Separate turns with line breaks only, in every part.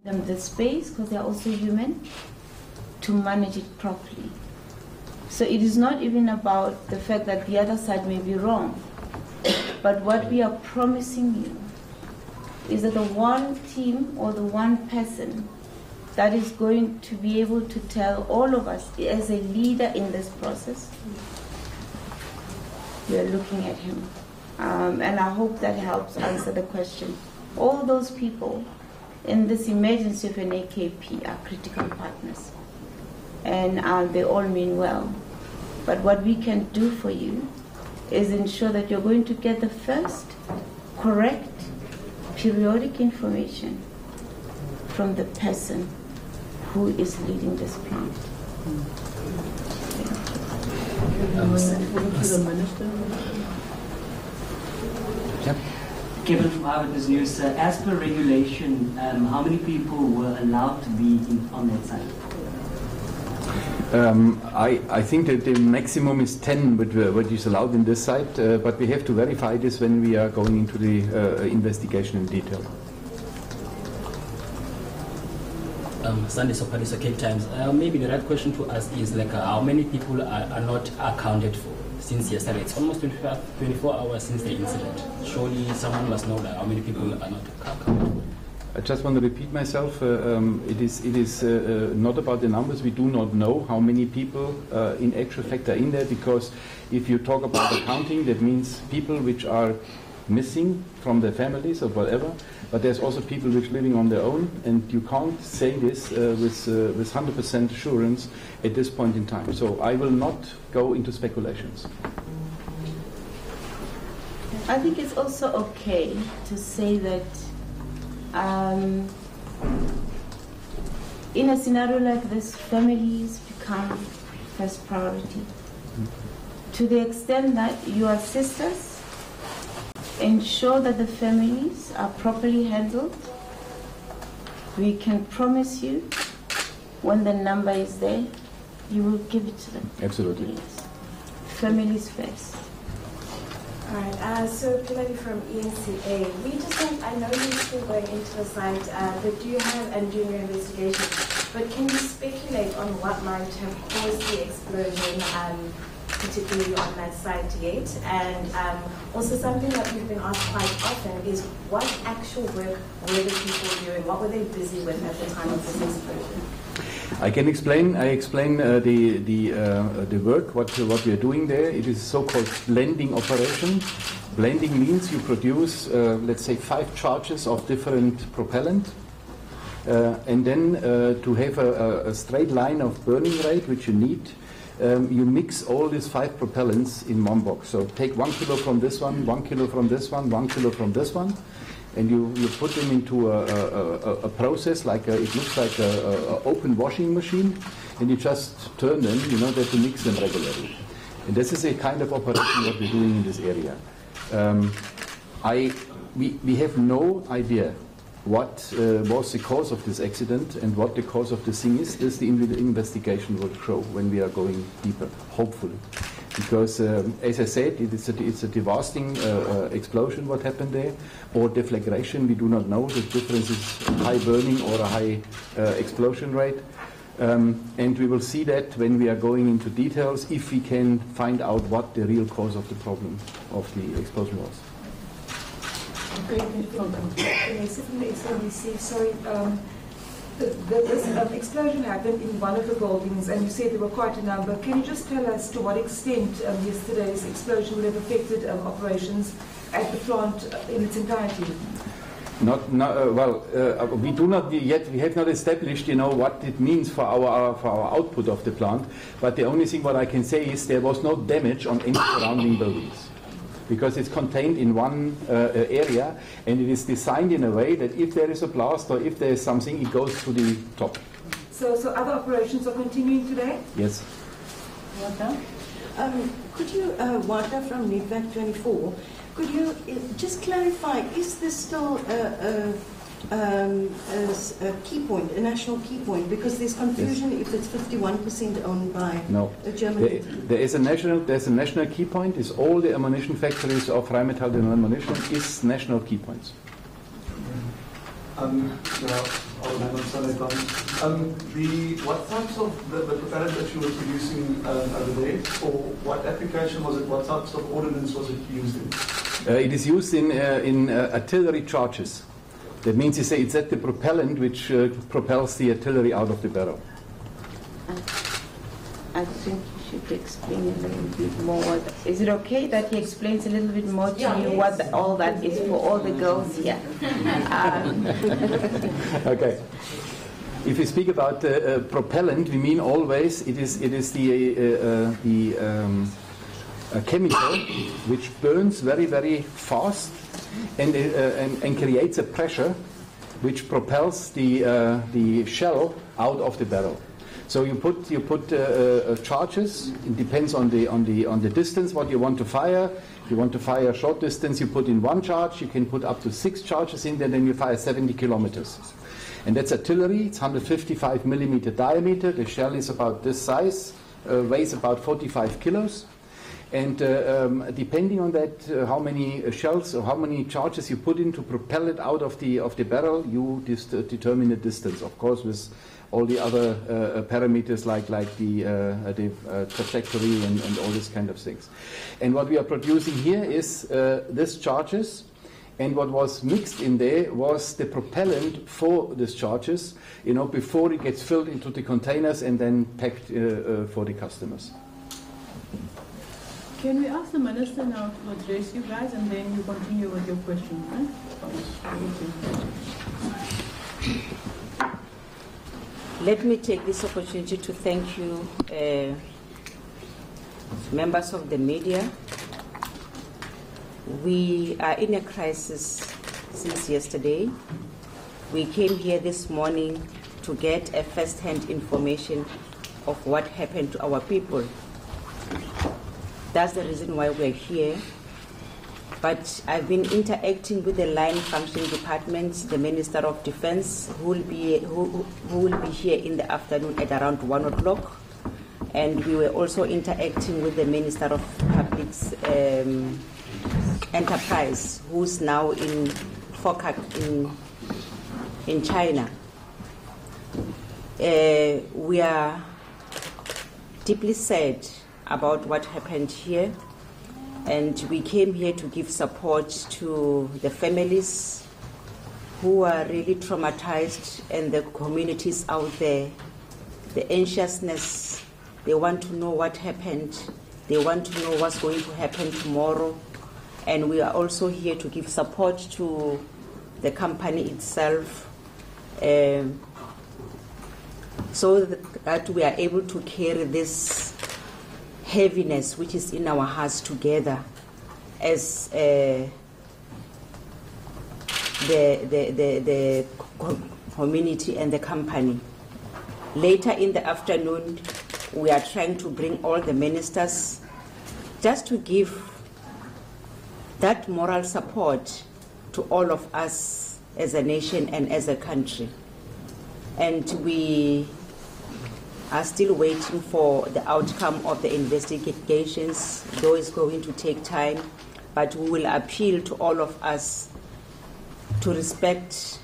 them the space, because they're also human, to manage it properly. So it is not even about the fact that the other side may be wrong, but what we are promising you is that the one team or the one person that is going to be able to tell all of us as a leader in this process, we are looking at him. And I hope that helps answer the question. All those people in this emergency of an AKP are critical partners, and they all mean well. But what we can do for you is ensure that you're going to get the first correct periodic information from the person who is leading this plant.
Kevin from Eyewitness News. As per regulation, how many people were allowed to be on that site?
I think that the maximum is 10, what is allowed in this site, but we have to verify this when we are going into the investigation in detail.
Sunday Sopadisa, Cape Times. Maybe the right question to ask is like how many people are not accounted for since yesterday? It's almost 24 hours since the incident. Surely someone must know that how many people are not accounted for.
I just want to repeat myself. It is not about the numbers. We do not know how many people in actual fact are in there, because if you talk about accounting, that means people which are missing from their families or whatever, but there's also people which are living on their own, and you can't say this with 100% assurance at this point in time. So I will not go into speculations.
I think it's also okay to say that in a scenario like this, families become first priority. To the extent that you assist us, ensure that the families are properly handled, we can promise you when the number is there, you will give it to them.
Absolutely.
Yes. Families first.
All right, so Pilani from ENCA, we just want, I know you're still going into the site, but do you have, and doing your investigation, but can you speculate on what might have caused the explosion, particularly on that site yet? And also something that we've been asked quite often is what actual work were the people doing? What were they busy with at the time of this explosion?
I can explain. I explain the work, what we are doing there. It is a so-called blending operation. Blending means you produce, let's say, 5 charges of different propellant, and then to have a straight line of burning rate, which you need, you mix all these 5 propellants in one box. So take 1 kilo from this one, 1 kilo from this one, 1 kilo from this one, and you put them into a process like it looks like a open washing machine, and you just turn them, that to mix them regularly. And this is a kind of operation what we're doing in this area. We have no idea what was the cause of this accident and what the cause of this thing is. This the investigation will show when we are going deeper, hopefully. Because, as I said, it's a devastating explosion what happened there, or deflagration, we do not know. The difference is high burning or a high explosion rate. And we will see that when we are going into details, if we can find out what the real cause of the problem of the explosion was.
Sorry, this explosion happened in one of the buildings, and you said there were quite a number. Can you just tell us to what extent yesterday's explosion would have affected operations at the plant in its entirety?
We do not yet. We have not established, what it means for our output of the plant. But the only thing what I can say is there was no damage on any surrounding buildings, because it's contained in one area, and it is designed in a way that if there is a blast or if there is something, it goes to the top.
So other operations are continuing today?
Yes.
Wanda? Could you, Wanda from Network 24, could you just clarify, is this still a key point, a national key point? Because there's confusion if it's 51% owned by a German.
There's a national key point. Is all the ammunition factories of Rheinmetall Denel ammunition is national key points.
What types of the propellant that you were producing over there, for what application was it? What types of ordnance was it used in?
It is used in artillery charges. That means you say it's at the propellant which propels the artillery out of the barrel.
I think you should explain a little bit more. Is it okay that he explains a little bit more to you what all that is for all the girls here?
Okay. If we speak about propellant, we mean always it is a chemical which burns very, very fast and creates a pressure which propels the shell out of the barrel. So you put charges. It depends on the distance what you want to fire. If you want to fire a short distance, you put in one charge. You can put up to 6 charges in there. Then you fire 70 kilometers, and that's artillery. It's 155 millimeter diameter. The shell is about this size, weighs about 45 kilos. And depending on that, how many shells or how many charges you put in to propel it out of the barrel, you determine the distance. Of course, with all the other parameters like the trajectory and all these kind of things. And what we are producing here is these charges. And what was mixed in there was the propellant for these charges, before it gets filled into the containers and then packed for the customers.
Can we ask the Minister now to address you guys, and then you continue with your question, right?
Let me take this opportunity to thank you, members of the media. We are in a crisis since yesterday. We came here this morning to get a first-hand information of what happened to our people. That's the reason why we're here. But I've been interacting with the line functioning departments, the Minister of Defense, who will be here in the afternoon at around 1 o'clock. And we were also interacting with the Minister of Public Enterprise, who's now in Fokak in China. We are deeply sad about what happened here, and we came here to give support to the families who are really traumatized and the communities out there. The anxiousness, they want to know what happened, they want to know what's going to happen tomorrow, and we are also here to give support to the company itself, so that we are able to carry this heaviness which is in our hearts together as the community and the company. Later in the afternoon, we are trying to bring all the ministers just to give that moral support to all of us as a nation and as a country. And we are still waiting for the outcome of the investigations, though it's going to take time. But we will appeal to all of us to respect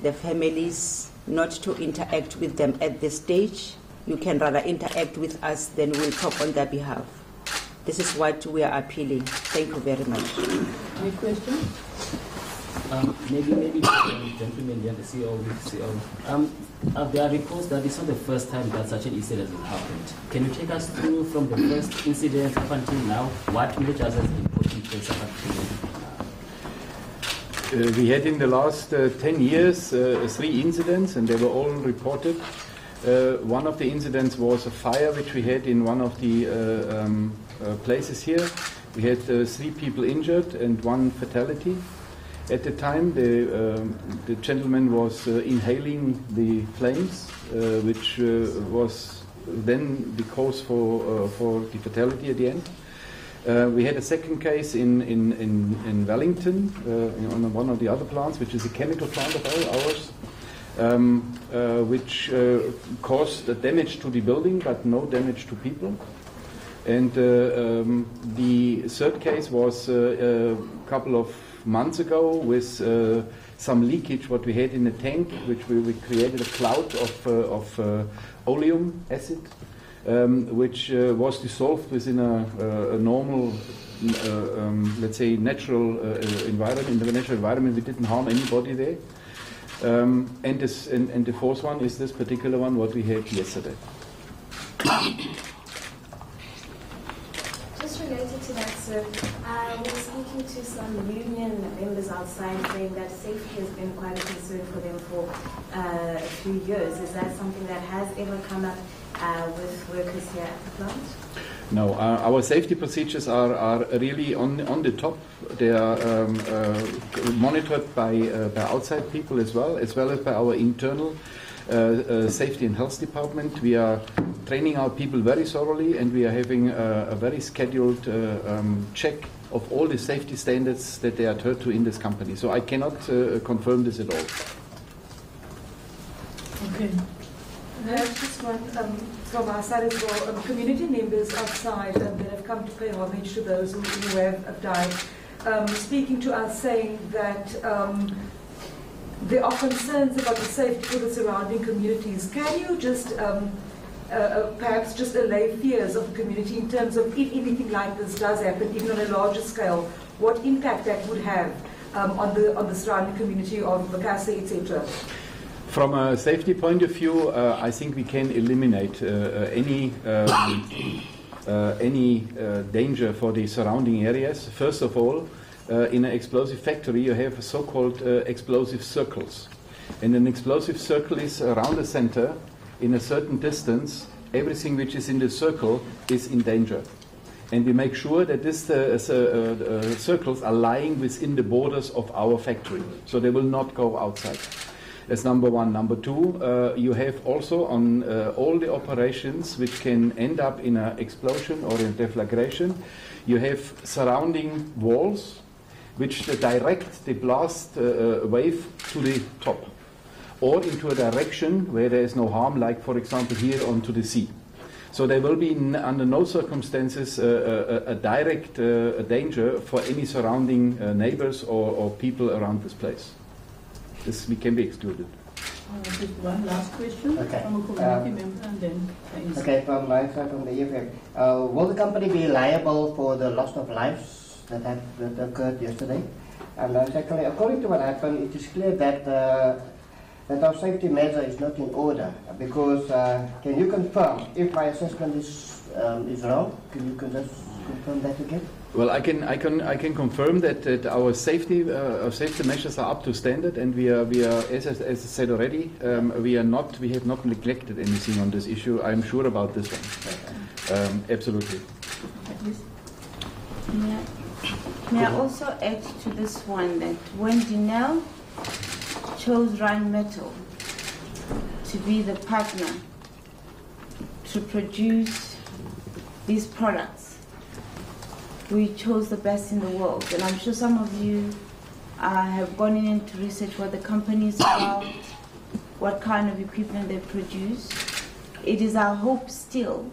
the families, not to interact with them at this stage. You can rather interact with us, then we'll talk on their behalf. This is what we are appealing. Thank you very much.
Any questions?
Maybe gentlemen here, the CEO. There are reports that it's not the first time that such an incident has happened. Can you take us through from the first incident up until now, what measures has been put in place up until now?
We had in the last 10 years 3 incidents, and they were all reported. One of the incidents was a fire which we had in one of the places here. We had 3 people injured and 1 fatality. At the time, the gentleman was inhaling the flames, which was then the cause for the fatality at the end. We had a second case in Wellington, on one of the other plants, which is a chemical plant of ours, which caused damage to the building, but no damage to people. And the third case was a couple of months ago with some leakage what we had in the tank, which we created a cloud of oleum acid, which was dissolved within a normal, let's say, natural environment. In the natural environment, we didn't harm anybody there. And the fourth one is this particular one, what we had yesterday.
Just related to that, sir, we were speaking to some union members outside saying that safety has been quite a concern for them for a few years. Is that something that has ever come up with workers here at the plant?
No, our safety procedures are really on the top. They are monitored by outside people as well as by our internal safety and health department. We are training our people very thoroughly, and we are having a very scheduled check of all the safety standards that they adhere to in this company. So I cannot confirm this at all.
Okay.
Perhaps just one from our side as well. Community members outside that have come to pay homage to those who have died, speaking to us saying that there are concerns about the safety for the surrounding communities. Can you just perhaps just allay fears of the community in terms of if anything like this does happen, even on a larger scale, what impact that would have on the surrounding community of Makase, etc.?
From a safety point of view, I think we can eliminate any danger for the surrounding areas. First of all, in an explosive factory, you have so-called explosive circles. And an explosive circle is around the center, in a certain distance. Everything which is in the circle is in danger. And we make sure that these circles are lying within the borders of our factory, so they will not go outside. That's number one. Number two, you have also on all the operations which can end up in an explosion or in deflagration, you have surrounding walls which direct the blast wave to the top or into a direction where there is no harm, like for example here onto the sea. So there will be under no circumstances a direct danger for any surrounding neighbors or people around this place. This can be excluded.
Just one last question
Okay.
from a community member and then...
Okay, from my side, from the EFF. Will the company be liable for the loss of lives that occurred yesterday? And secondly, according to what happened, it is clear that that our safety measure is not in order. Because can you confirm if my assessment is wrong? Can you just confirm that again?
Well, I can confirm that our safety measures are up to standard, and we are as I said already, we have not neglected anything on this issue. I'm sure about this one. Absolutely.
May I also add to this one that when Denel chose Rheinmetall to be the partner to produce these products, we chose the best in the world. And I'm sure some of you have gone in to research what the company is about, what kind of equipment they produce. It is our hope still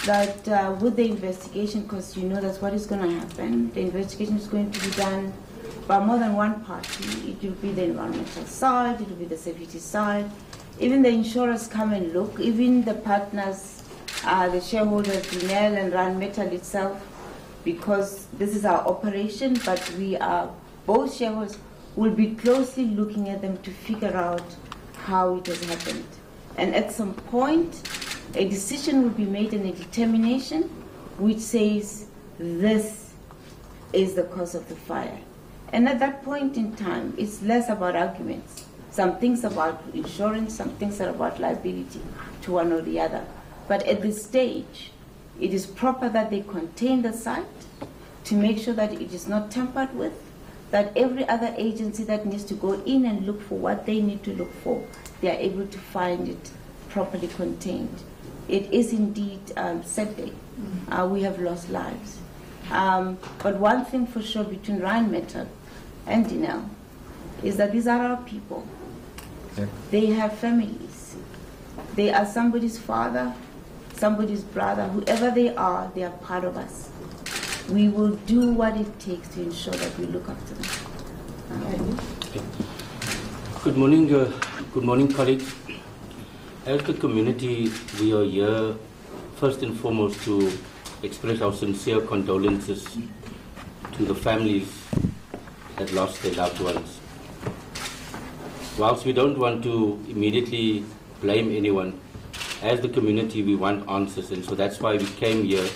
that with the investigation, because you know that's what is going to happen, the investigation is going to be done by more than one party. It will be the environmental side, it will be the safety side, even the insurers come and look, even the partners, the shareholders, Denel and Rheinmetall itself, because this is our operation, but we are, both shareholders will be closely looking at them to figure out how it has happened. And at some point, a decision will be made and a determination which says this is the cause of the fire. And at that point in time, it's less about arguments. Some things about insurance, some things are about liability to one or the other. But at this stage, it is proper that they contain the site to make sure that it is not tampered with, that every other agency that needs to go in and look for what they need to look for, they are able to find it properly contained. It is indeed sad day. We have lost lives. But one thing for sure between Rheinmetall and Denel is that these are our people. Yeah. They have families. They are somebody's father, somebody's brother, whoever they are part of us. We will do what it takes to ensure that we look after them.
Okay.
Good morning, colleagues. As the community, we are here first and foremost to express our sincere condolences to the families that lost their loved ones. Whilst we don't want to immediately blame anyone, as the community we want answers, and so that's why we came here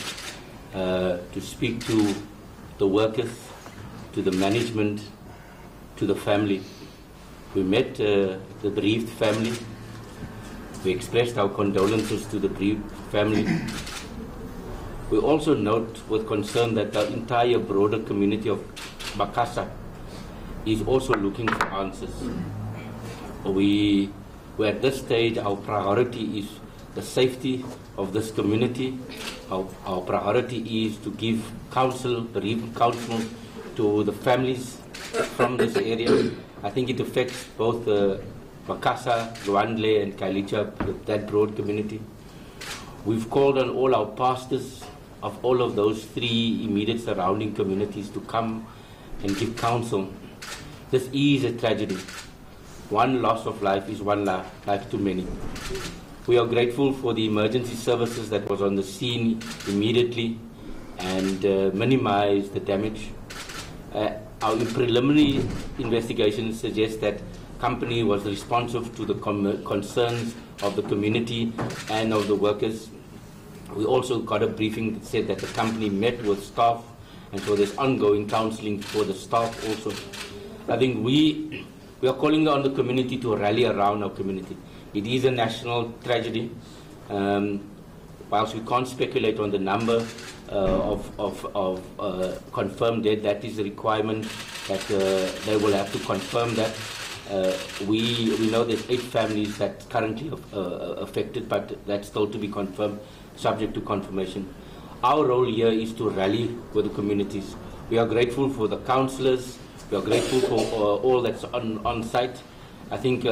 to speak to the workers, to the management, to the family. We met the bereaved family. We expressed our condolences to the bereaved family. We also note with concern that the entire broader community of Makassar is also looking for answers. We at this stage, our priority is the safety of this community. Our priority is to give counsel, bereaved counsel, to the families from this area. I think it affects both Makassar, Luandle and Kailicha, that broad community. We've called on all our pastors of all of those three immediate surrounding communities to come and give counsel. This is a tragedy. One loss of life is one life too many. We are grateful for the emergency services that was on the scene immediately and minimized the damage. Our preliminary investigation suggests that company was responsive to the concerns of the community and of the workers. We also got a briefing that said that the company met with staff, and so there's ongoing counseling for the staff also. I think we are calling on the community to rally around our community. It is a national tragedy. Whilst we can't speculate on the number of confirmed dead, that is a requirement that they will have to confirm that. We know there's 8 families that currently affected, but that's still to be confirmed, subject to confirmation. Our role here is to rally with the communities. We are grateful for the councillors. We are grateful for all that's on site. I think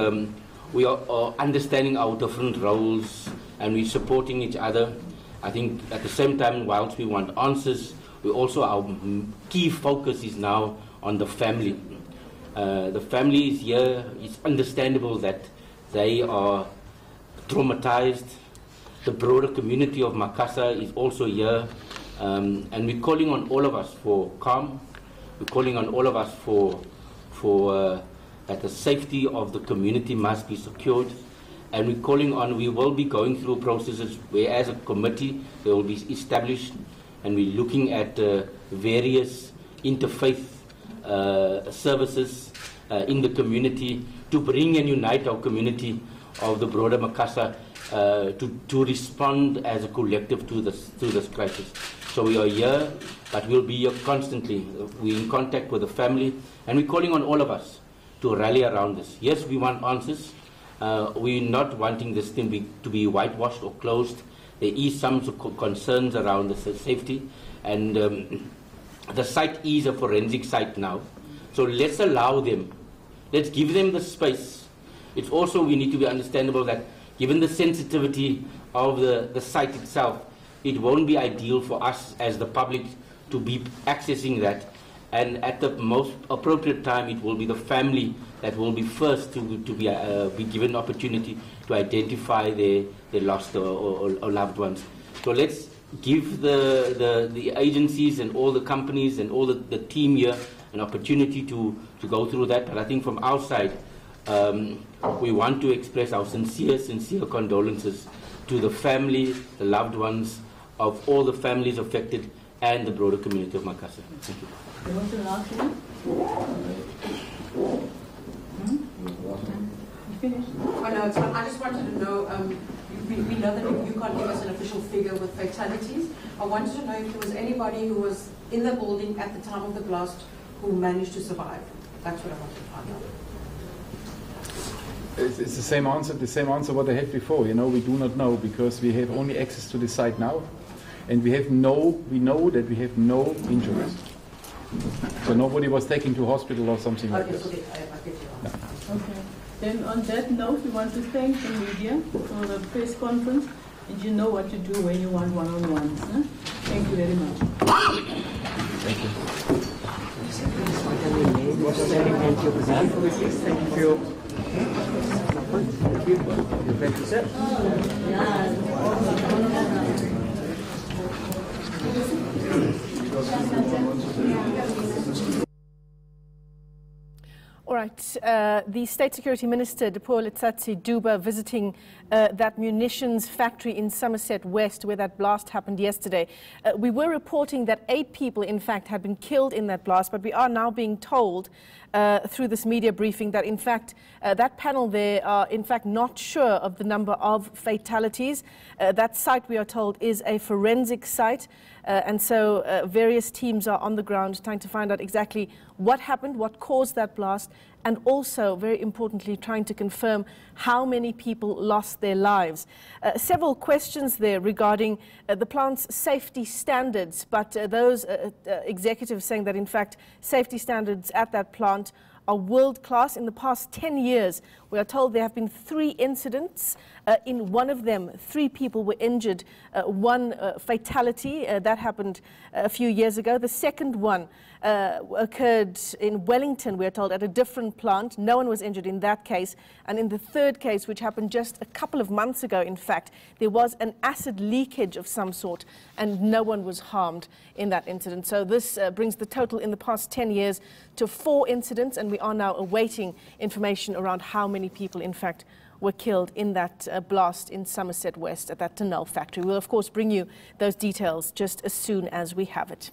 we are understanding our different roles and we're supporting each other. I think at the same time, whilst we want answers, we also, our key focus is now on the family. The family is here. It's understandable that they are traumatized. The broader community of Makassar is also here. And we're calling on all of us for calm. We're calling on all of us for that the safety of the community must be secured. And we're calling on, we will be going through processes where as a committee they will be established, and we're looking at various interfaith services in the community to bring and unite our community of the broader Makassar to respond as a collective to this crisis. So we are here, but we'll be here constantly. We're in contact with the family, and we're calling on all of us to rally around this. Yes, we want answers. We're not wanting this thing to be whitewashed or closed. There is some concerns around the safety, and the site is a forensic site now. So let's allow them. Let's give them the space. It's also, we need to be understandable that given the sensitivity of the site itself, it won't be ideal for us as the public to be accessing that. And at the most appropriate time, it will be the family that will be first to be given opportunity to identify their lost or loved ones. So let's give the agencies and all the companies and all the team here an opportunity to go through that. But I think from our side, we want to express our sincere condolences to the family, the loved ones of all the families affected and the broader community of Makassar. Thank you.
You want to ask him? Finished?
Oh, no, it's fine. I just wanted to know, we know that you can't give us an official figure with fatalities. I wanted to know if there was anybody who was in the building at the time of the blast who managed to survive. That's what I wanted to find out.
It's the same answer what I had before. You know, we do not know because we have only access to the site now, and we know that we have no injuries. So nobody was taken to hospital or something like this.
Okay, I get you. No. Okay. Then on that note, we want to thank the media for the press conference, and you know what to do when you want one-on-ones. Huh? Thank you very much.
Thank you.
Thank you.
All right, the State Security Minister Dipuo Letsatsi-Duba visiting that munitions factory in Somerset West where that blast happened yesterday. We were reporting that 8 people, in fact, had been killed in that blast, but we are now being told through this media briefing that, in fact, that panel there are, in fact, not sure of the number of fatalities. That site, we are told, is a forensic site, and so various teams are on the ground trying to find out exactly what happened, what caused that blast, and also, very importantly, trying to confirm how many people lost their lives. Several questions there regarding the plant's safety standards, but those executives saying that, in fact, safety standards at that plant are world-class. In the past 10 years, we are told there have been 3 incidents. In one of them, 3 people were injured, 1 fatality. That happened a few years ago. The second one occurred in Wellington, we are told, at a different plant. No one was injured in that case. And in the third case, which happened just a couple of months ago, in fact, there was an acid leakage of some sort, and no one was harmed in that incident. So this brings the total in the past 10 years to 4 incidents, and we are now awaiting information around how many people, in fact, were killed in that blast in Somerset West at that Denel factory. We'll, of course, bring you those details just as soon as we have it.